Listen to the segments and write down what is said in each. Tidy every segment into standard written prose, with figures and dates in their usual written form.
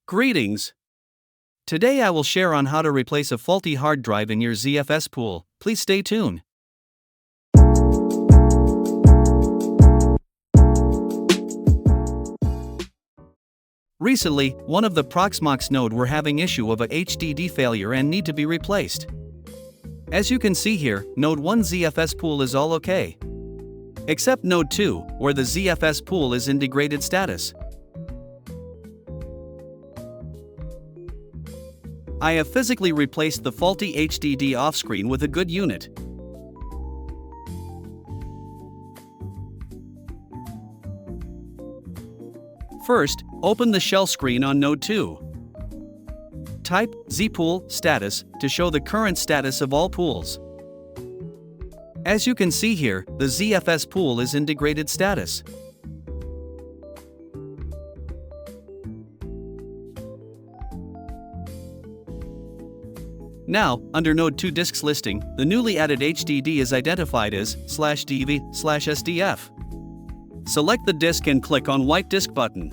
Greetings! Today I will share on how to replace a faulty hard drive in your ZFS pool. Please stay tuned. Recently, one of the Proxmox node were having issue of a HDD failure and need to be replaced. As you can see here, node 1 ZFS pool is all okay. Except node 2, where the ZFS pool is in degraded status. I have physically replaced the faulty HDD off-screen with a good unit. First, open the shell screen on node 2. Type ZPool status to show the current status of all pools. As you can see here, the ZFS pool is in degraded status. Now, under Node 2 disks listing, the newly added HDD is identified as /DV/SDF. Select the disk and click on Wipe Disk button.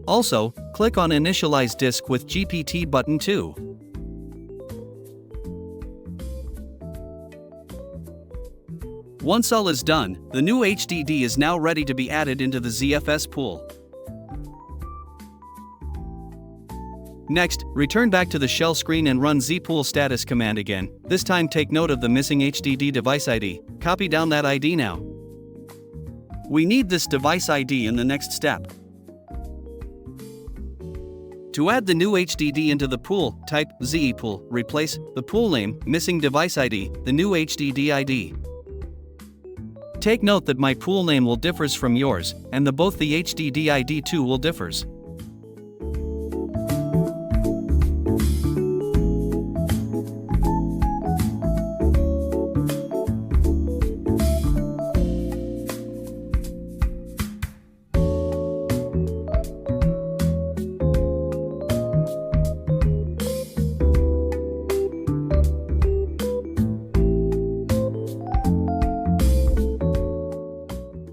Also, click on Initialize Disk with GPT button too. Once all is done, the new HDD is now ready to be added into the ZFS pool. Next, return back to the shell screen and run zpool status command again. This time take note of the missing HDD device ID. Copy down that ID now. We need this device ID in the next step. To add the new HDD into the pool, type ZPool, replace the pool name, missing device ID, the new HDD ID. Take note that my pool name will differs from yours, and both the HDD ID too will differs.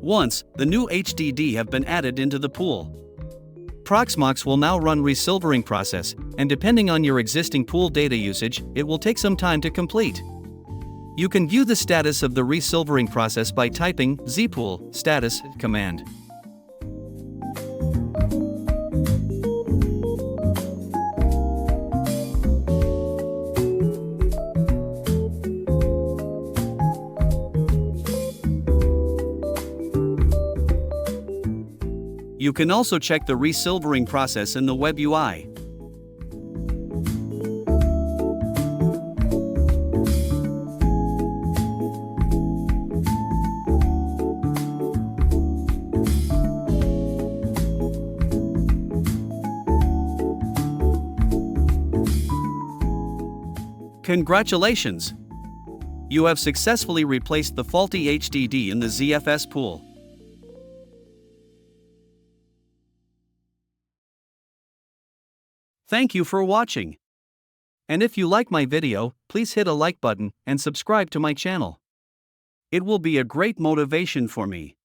Once the new HDD have been added into the pool, Proxmox will now run resilvering process, and depending on your existing pool data usage, it will take some time to complete. You can view the status of the resilvering process by typing ZPool status command. You can also check the resilvering process in the web UI. Congratulations! You have successfully replaced the faulty HDD in the ZFS pool. Thank you for watching. And if you like my video, please hit a like button and subscribe to my channel. It will be a great motivation for me.